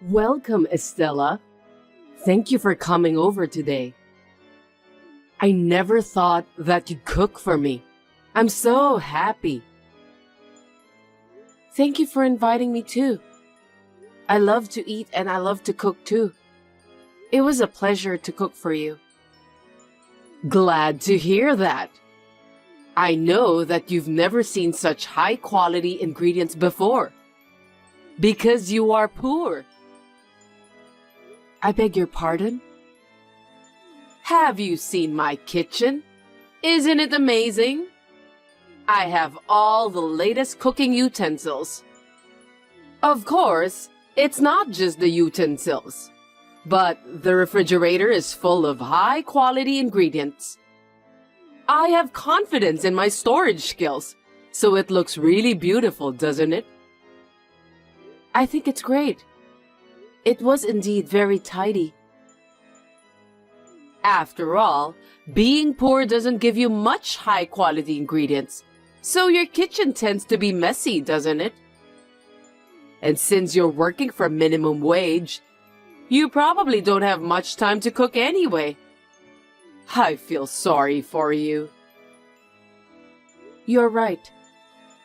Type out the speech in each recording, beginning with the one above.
Welcome, Estella. Thank you for coming over today. I never thought that you'd cook for me. I'm so happy. Thank you for inviting me too. I love to eat and I love to cook too. It was a pleasure to cook for you. Glad to hear that. I know that you've never seen such high-quality ingredients before. Because you are poor. I beg your pardon? Have you seen my kitchen? Isn't it amazing? I have all the latest cooking utensils. Of course, it's not just the utensils, but the refrigerator is full of high-quality ingredients. I have confidence in my storage skills, so it looks really beautiful, doesn't it? I think it's great. It was indeed very tidy. After all, being poor doesn't give you much high-quality ingredients, so your kitchen tends to be messy, doesn't it? And since you're working for minimum wage, you probably don't have much time to cook anyway. I feel sorry for you. You're right.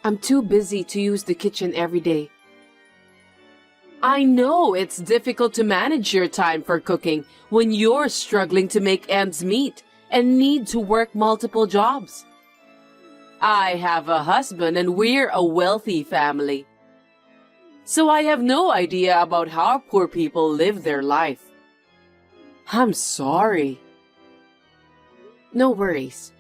I'm too busy to use the kitchen every day. I know it's difficult to manage your time for cooking when you're struggling to make ends meet and need to work multiple jobs. I have a husband and we're a wealthy family. So I have no idea about how poor people live their life. I'm sorry. No worries.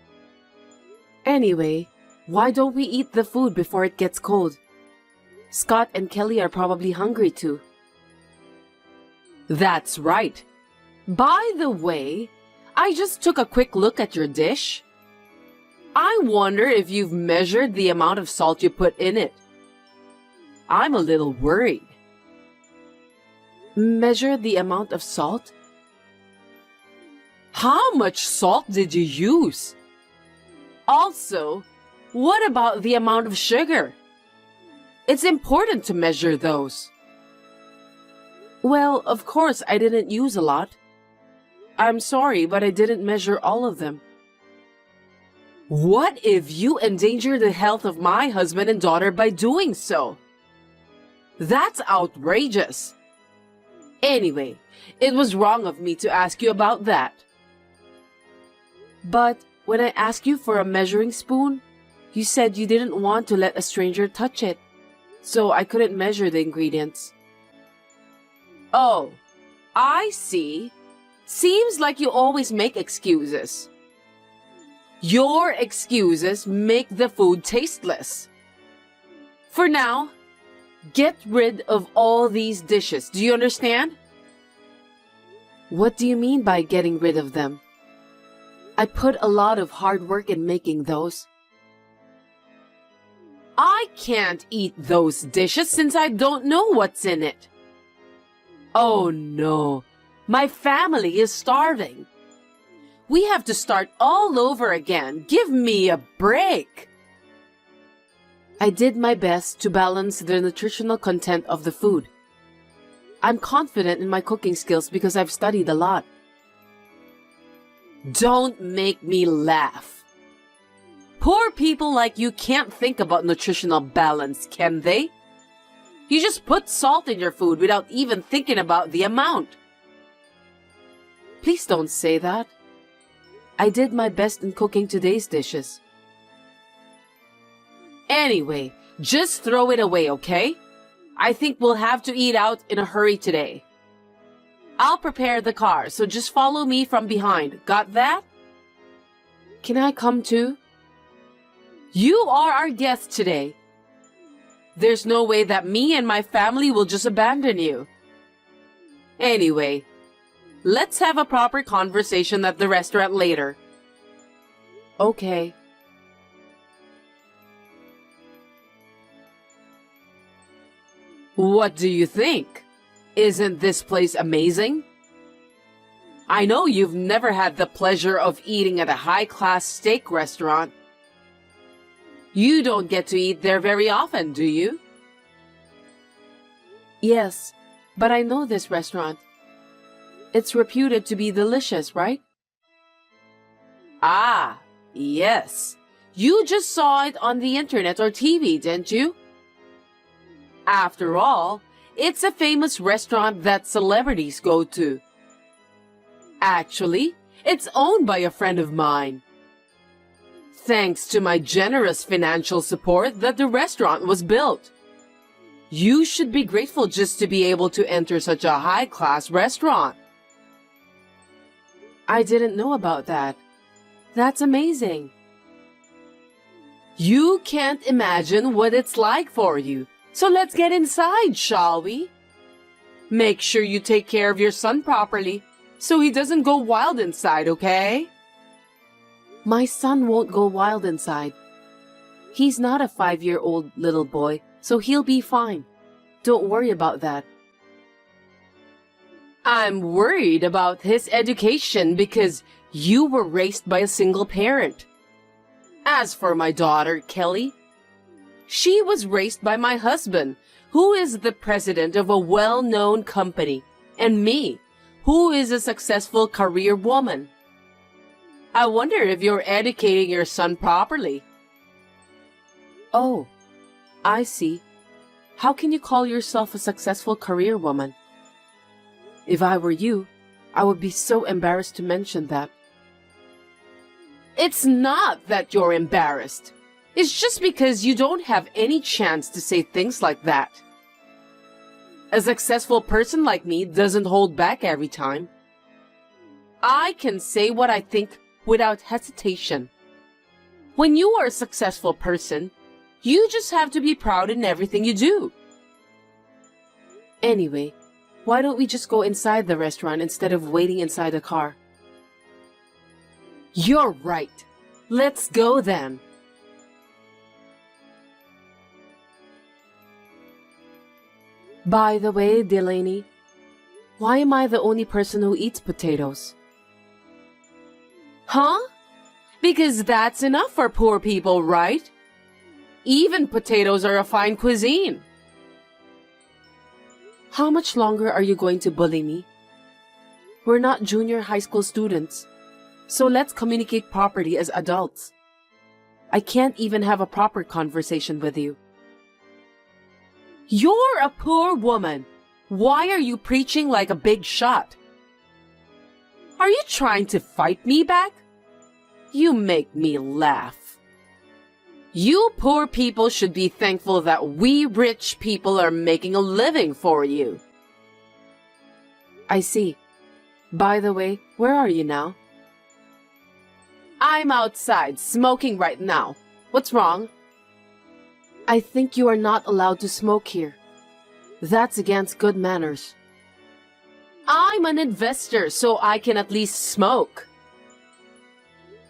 Anyway, why don't we eat the food before it gets cold? Scott and Kelly are probably hungry too. That's right. By the way, I just took a quick look at your dish. I wonder if you've measured the amount of salt you put in it. I'm a little worried. Measure the amount of salt? How much salt did you use? Also, what about the amount of sugar? It's important to measure those. Well, of course I didn't use a lot. I'm sorry, but I didn't measure all of them. What if you endanger the health of my husband and daughter by doing so? That's outrageous. Anyway, it was wrong of me to ask you about that. But when I asked you for a measuring spoon, you said you didn't want to let a stranger touch it, so I couldn't measure the ingredients. Oh, I see. Seems like you always make excuses. Your excuses make the food tasteless. For now, get rid of all these dishes. Do you understand? What do you mean by getting rid of them? I put a lot of hard work in making those. I can't eat those dishes since I don't know what's in it. Oh no, my family is starving. We have to start all over again. Give me a break. I did my best to balance the nutritional content of the food. I'm confident in my cooking skills because I've studied a lot. Don't make me laugh. Poor people like you can't think about nutritional balance, can they? You just put salt in your food without even thinking about the amount. Please don't say that. I did my best in cooking today's dishes. Anyway, just throw it away, okay? I think we'll have to eat out in a hurry today. I'll prepare the car, so just follow me from behind. Got that? Can I come too? You are our guest today. There's no way that me and my family will just abandon you. Anyway, let's have a proper conversation at the restaurant later. Okay. What do you think? Isn't this place amazing? I know you've never had the pleasure of eating at a high-class steak restaurant. You don't get to eat there very often, do you? Yes, But I know this restaurant. It's reputed to be delicious, right? Ah, yes. You just saw it on the internet or TV, didn't you? After all, it's a famous restaurant that celebrities go to. Actually, it's owned by a friend of mine. Thanks to my generous financial support that the restaurant was built. You should be grateful just to be able to enter such a high-class restaurant. I didn't know about that. That's amazing. You can't imagine what it's like for you. So let's get inside, shall we? Make sure you take care of your son properly so he doesn't go wild inside, okay? My son won't go wild inside. He's not a 5-year-old little boy, so he'll be fine. Don't worry about that. I'm worried about his education because you were raised by a single parent. As for my daughter, Kelly, she was raised by my husband, who is the president of a well-known company, and me, who is a successful career woman. I wonder if you're educating your son properly. Oh, I see. How can you call yourself a successful career woman? If I were you, I would be so embarrassed to mention that. It's not that you're embarrassed. It's just because you don't have any chance to say things like that. A successful person like me doesn't hold back every time. I can say what I think without hesitation. When you are a successful person, you just have to be proud in everything you do. Anyway, why don't we just go inside the restaurant instead of waiting inside the car? You're right. Let's go then. By the way, Delaney, why am I the only person who eats potatoes? Huh? Because that's enough for poor people, right? Even potatoes are a fine cuisine. How much longer are you going to bully me? We're not junior high school students, so let's communicate properly as adults. I can't even have a proper conversation with you. You're a poor woman. Why are you preaching like a big shot? Are you trying to fight me back? You make me laugh. You poor people should be thankful that we rich people are making a living for you. I see. By the way, where are you now? I'm outside, smoking right now. What's wrong? I think you are not allowed to smoke here. That's against good manners. I'm an investor, so I can at least smoke.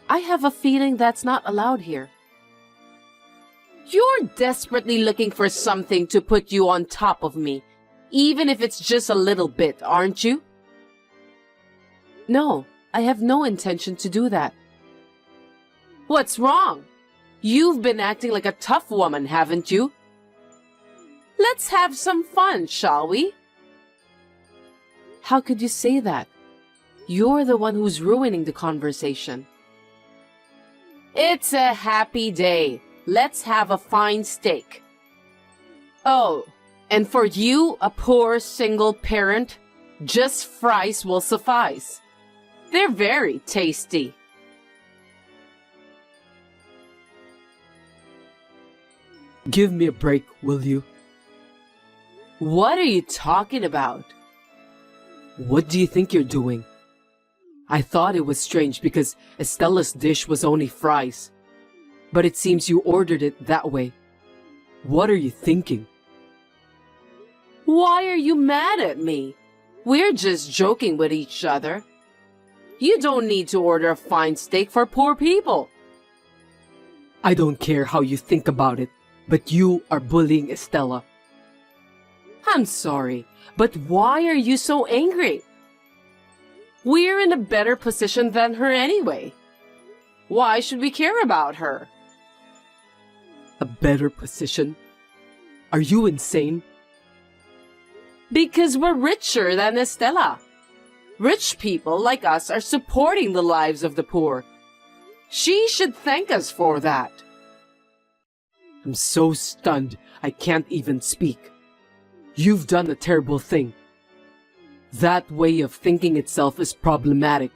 I have a feeling that's not allowed here. You're desperately looking for something to put you on top of me, even if it's just a little bit, aren't you? No, I have no intention to do that. What's wrong? You've been acting like a tough woman, haven't you? Let's have some fun, shall we? How could you say that? You're the one who's ruining the conversation. It's a happy day. Let's have a fine steak. Oh, and for you, a poor single parent, just fries will suffice. They're very tasty. Give me a break, will you? What are you talking about? What do you think you're doing? I thought it was strange because Estella's dish was only fries. But it seems you ordered it that way. What are you thinking? Why are you mad at me? We're just joking with each other. You don't need to order a fine steak for poor people. I don't care how you think about it, but you are bullying Estella. I'm sorry, but why are you so angry? We're in a better position than her anyway. Why should we care about her? A better position? Are you insane? Because we're richer than Estella. Rich people like us are supporting the lives of the poor. She should thank us for that. I'm so stunned I can't even speak. You've done a terrible thing. That way of thinking itself is problematic.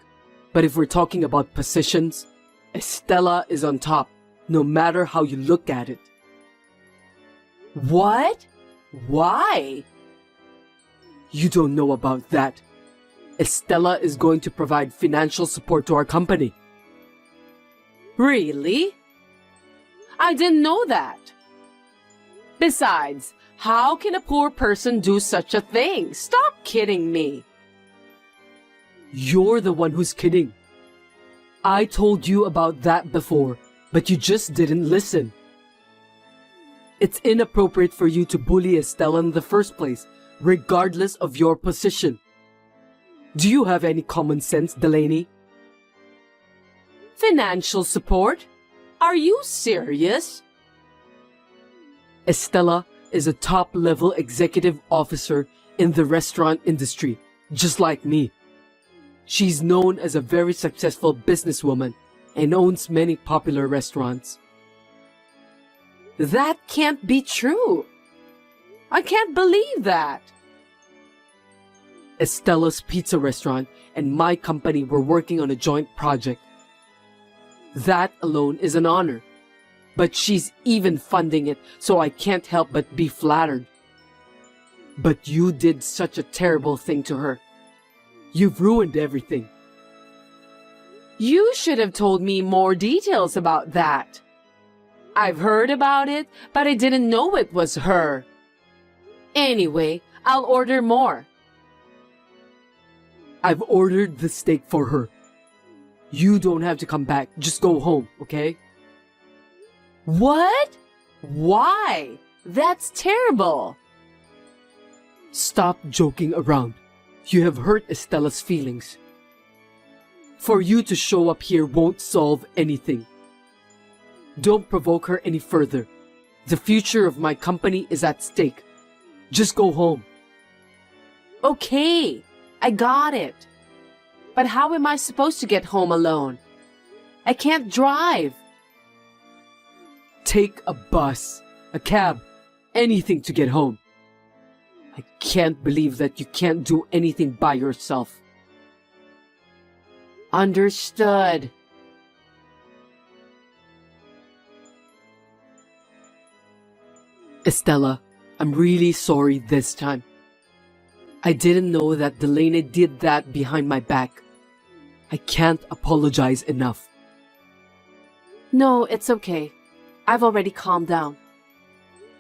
But if we're talking about positions, Estella is on top, no matter how you look at it. What? Why? You don't know about that. Estella is going to provide financial support to our company. Really? I didn't know that. Besides, how can a poor person do such a thing? Stop kidding me. You're the one who's kidding. I told you about that before, but you just didn't listen. It's inappropriate for you to bully Estella in the first place, regardless of your position. Do you have any common sense, Delaney? Financial support? Are you serious? Estella is a top-level executive officer in the restaurant industry, just like me. She's known as a very successful businesswoman and owns many popular restaurants. That can't be true. I can't believe that. Estella's pizza restaurant and my company were working on a joint project. That alone is an honor. But she's even funding it, so I can't help but be flattered. But you did such a terrible thing to her. You've ruined everything. You should have told me more details about that. I've heard about it, but I didn't know it was her. Anyway, I'll order more. I've ordered the steak for her. You don't have to come back. Just go home, okay? What? Why? That's terrible. Stop joking around. You have hurt Estella's feelings. For you to show up here won't solve anything. Don't provoke her any further. The future of my company is at stake. Just go home. Okay, I got it. But how am I supposed to get home alone? I can't drive. Take a bus, a cab, anything to get home. I can't believe that you can't do anything by yourself. Understood. Estella, I'm really sorry this time. I didn't know that Delaney did that behind my back. I can't apologize enough. No, it's okay. I've already calmed down.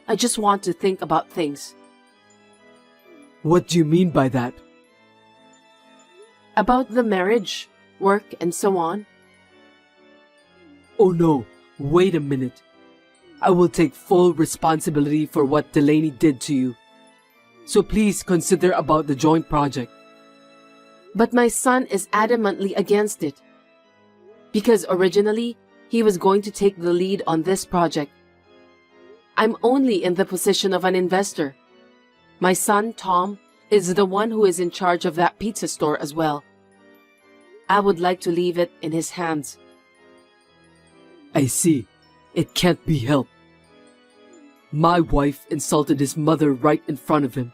I just want to think about things. What do you mean by that? About the marriage, work, and so on. Oh no, wait a minute. I will take full responsibility for what Delaney did to you. So please consider about the joint project. But my son is adamantly against it. Because originally, he was going to take the lead on this project. I'm only in the position of an investor. My son, Tom, is the one who is in charge of that pizza store as well. I would like to leave it in his hands. I see. It can't be helped. My wife insulted his mother right in front of him.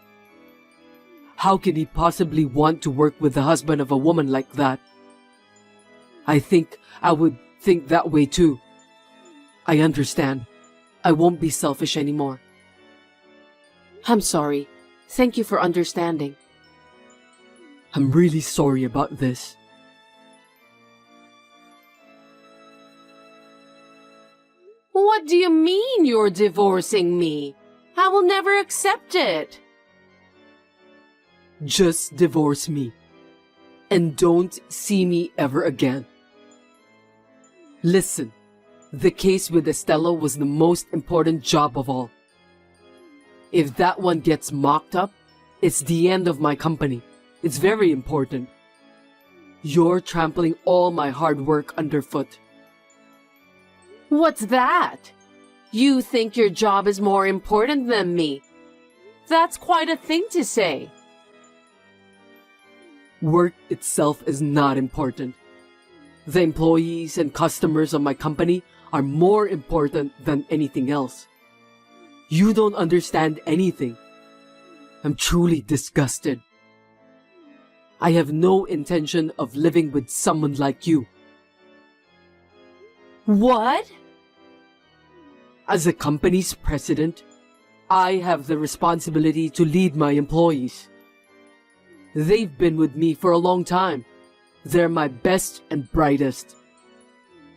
How can he possibly want to work with the husband of a woman like that? I think I would think that way too. I understand. I won't be selfish anymore. I'm sorry. Thank you for understanding. I'm really sorry about this. What do you mean you're divorcing me? I will never accept it. Just divorce me. And don't see me ever again. Listen, the case with Estella was the most important job of all. If that one gets mocked up, it's the end of my company. It's very important. You're trampling all my hard work underfoot. What's that? You think your job is more important than me? That's quite a thing to say. Work itself is not important. The employees and customers of my company are more important than anything else. You don't understand anything. I'm truly disgusted. I have no intention of living with someone like you. What? As a company's president, I have the responsibility to lead my employees. They've been with me for a long time. They're my best and brightest.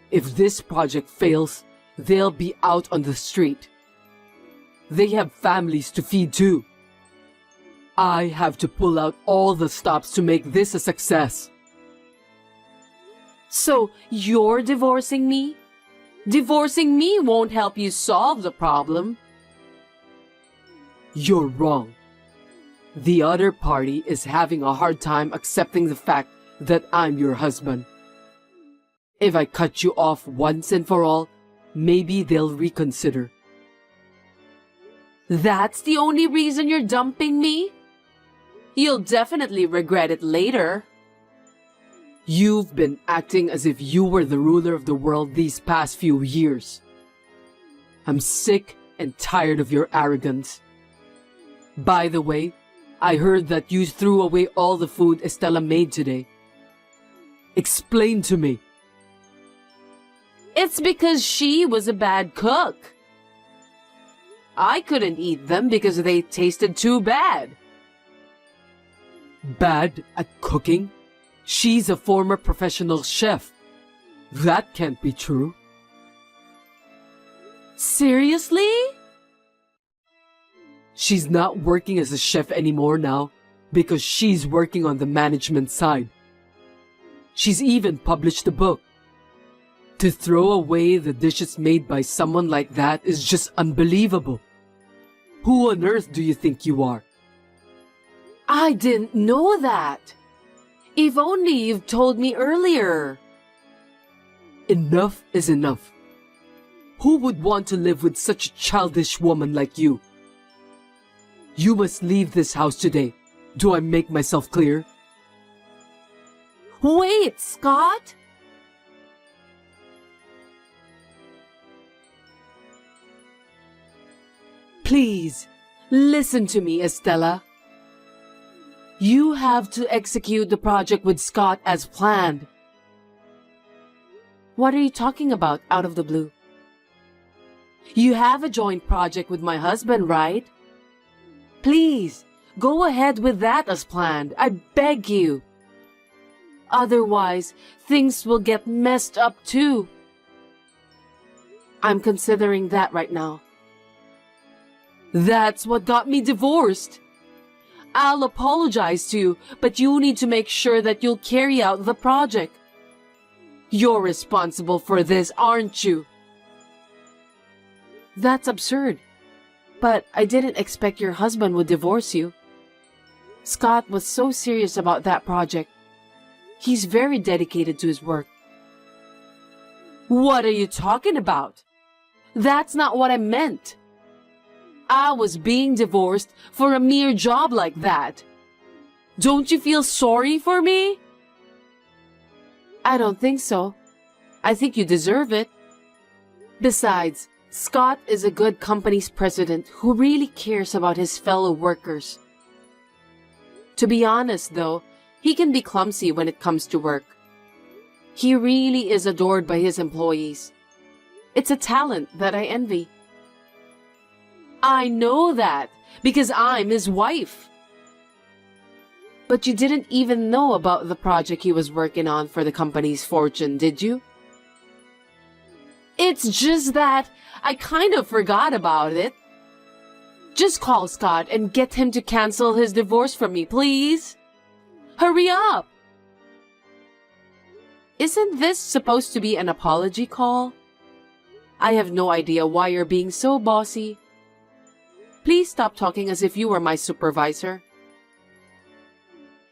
If this project fails, they'll be out on the street. They have families to feed too. I have to pull out all the stops to make this a success. So you're divorcing me? Divorcing me won't help you solve the problem. You're wrong. The other party is having a hard time accepting the fact that I'm your husband. If I cut you off once and for all, maybe they'll reconsider. That's the only reason you're dumping me? You'll definitely regret it later. You've been acting as if you were the ruler of the world these past few years. I'm sick and tired of your arrogance. By the way, I heard that you threw away all the food Estella made today. Explain to me. It's because she was a bad cook. I couldn't eat them because they tasted too bad. Bad at cooking? She's a former professional chef. That can't be true. Seriously? She's not working as a chef anymore now because she's working on the management side. She's even published a book. To throw away the dishes made by someone like that is just unbelievable. Who on earth do you think you are? I didn't know that. If only you've told me earlier. Enough is enough. Who would want to live with such a childish woman like you? You must leave this house today. Do I make myself clear? Wait, Scott! Please, listen to me, Estella. You have to execute the project with Scott as planned. What are you talking about out of the blue? You have a joint project with my husband, right? Please, go ahead with that as planned. I beg you. Otherwise, things will get messed up too. I'm considering that right now. That's what got me divorced. I'll apologize to you, but you need to make sure that you'll carry out the project. You're responsible for this, aren't you? That's absurd. But I didn't expect your husband would divorce you. Scott was so serious about that project. He's very dedicated to his work. What are you talking about? That's not what I meant. I was being divorced for a mere job like that. Don't you feel sorry for me? I don't think so. I think you deserve it. Besides, Scott is a good company's president who really cares about his fellow workers. To be honest, though, he can be clumsy when it comes to work. He really is adored by his employees. It's a talent that I envy. I know that because I'm his wife. But you didn't even know about the project he was working on for the company's fortune, did you? It's just that I kind of forgot about it. Just call Scott and get him to cancel his divorce from me, please. Hurry up! Isn't this supposed to be an apology call? I have no idea why you're being so bossy. Please stop talking as if you were my supervisor.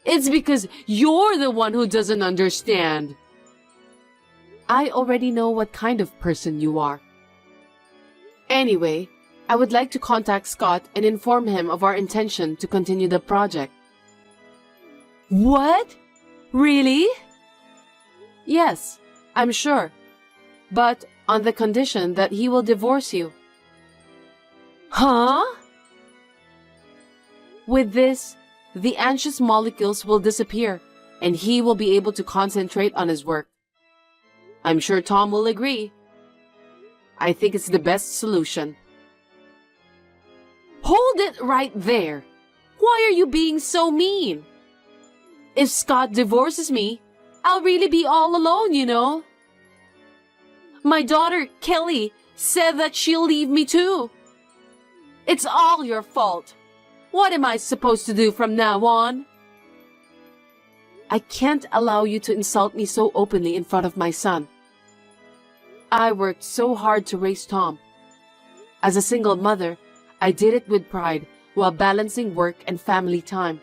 It's because you're the one who doesn't understand. I already know what kind of person you are. Anyway, I would like to contact Scott and inform him of our intention to continue the project. What? Really? Yes, I'm sure. But on the condition that he will divorce you. Huh? With this, the anxious molecules will disappear and he will be able to concentrate on his work. I'm sure Tom will agree. I think it's the best solution. Hold it right there. Why are you being so mean? If Scott divorces me, I'll really be all alone, you know. My daughter, Kelly, said that she'll leave me too. It's all your fault. What am I supposed to do from now on? I can't allow you to insult me so openly in front of my son. I worked so hard to raise Tom. As a single mother, I did it with pride while balancing work and family time.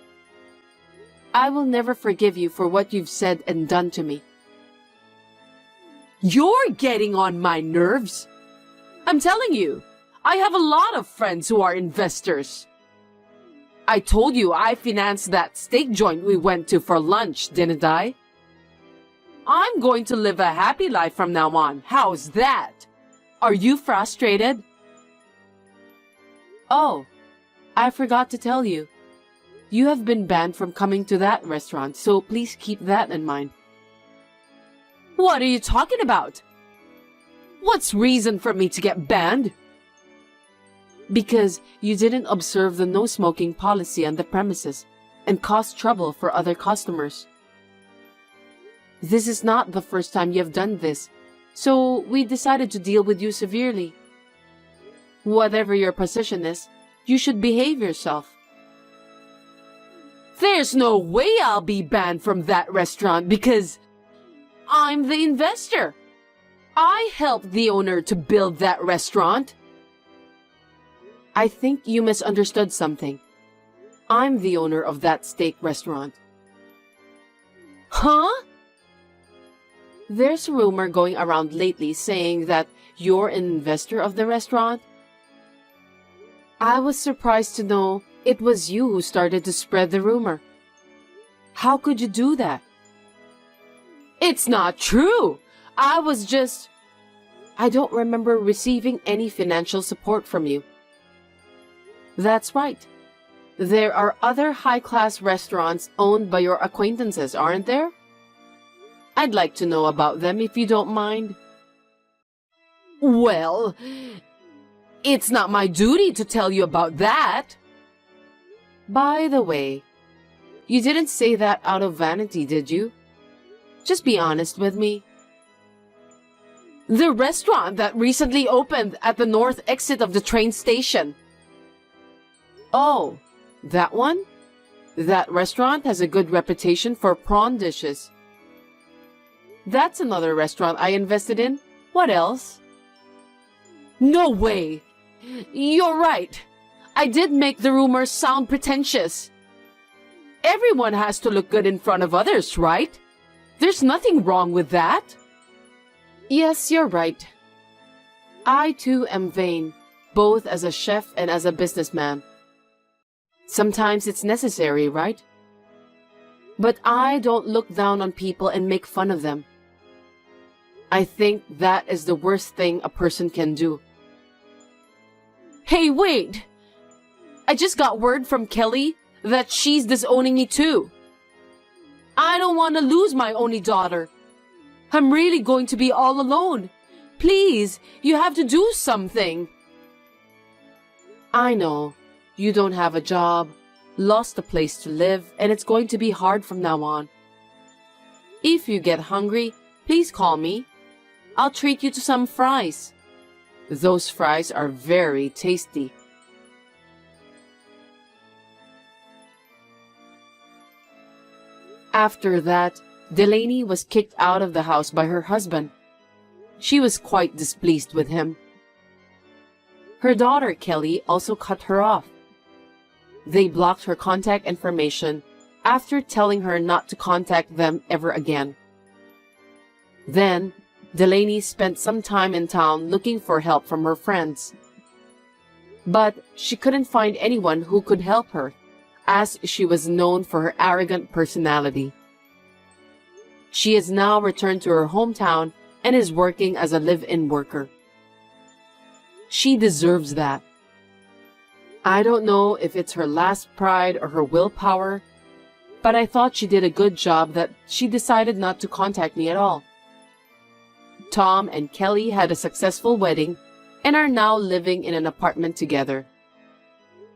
I will never forgive you for what you've said and done to me. You're getting on my nerves. I'm telling you, I have a lot of friends who are investors. I told you I financed that steak joint we went to for lunch, didn't I? I'm going to live a happy life from now on. How's that? Are you frustrated? Oh, I forgot to tell you. You have been banned from coming to that restaurant, so please keep that in mind. What are you talking about? What's reason for me to get banned? Because you didn't observe the no smoking policy on the premises and caused trouble for other customers. This is not the first time you have done this, so we decided to deal with you severely. Whatever your position is, you should behave yourself. There's no way I'll be banned from that restaurant because I'm the investor. I helped the owner to build that restaurant. I think you misunderstood something. I'm the owner of that steak restaurant. Huh? There's a rumor going around lately saying that you're an investor of the restaurant. I was surprised to know it was you who started to spread the rumor. How could you do that? It's not true. I don't remember receiving any financial support from you. That's right. There are other high-class restaurants owned by your acquaintances, aren't there? I'd like to know about them if you don't mind. Well, it's not my duty to tell you about that. By the way, you didn't say that out of vanity, did you? Just be honest with me. The restaurant that recently opened at the north exit of the train station. Oh, that one? That restaurant has a good reputation for prawn dishes. That's another restaurant I invested in. What else? No way! You're right. I did make the rumors sound pretentious. Everyone has to look good in front of others, right? There's nothing wrong with that. Yes, you're right. I too am vain, both as a chef and as a businessman. Sometimes it's necessary, right? But I don't look down on people and make fun of them. I think that is the worst thing a person can do. Hey, wait! I just got word from Kelly that she's disowning me too. I don't want to lose my only daughter. I'm really going to be all alone. Please, you have to do something. I know. You don't have a job, lost a place to live, and it's going to be hard from now on. If you get hungry, please call me. I'll treat you to some fries. Those fries are very tasty. After that, Delaney was kicked out of the house by her husband. She was quite displeased with him. Her daughter, Kelly, also cut her off. They blocked her contact information after telling her not to contact them ever again. Then, Delaney spent some time in town looking for help from her friends. But she couldn't find anyone who could help her, as she was known for her arrogant personality. She has now returned to her hometown and is working as a live-in worker. She deserves that. I don't know if it's her last pride or her willpower, but I thought she did a good job that she decided not to contact me at all. Tom and Kelly had a successful wedding and are now living in an apartment together.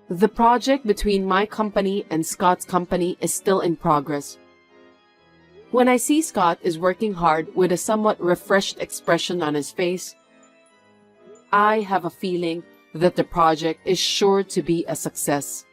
The project between my company and Scott's company is still in progress. When I see Scott is working hard with a somewhat refreshed expression on his face, I have a feeling that the project is sure to be a success.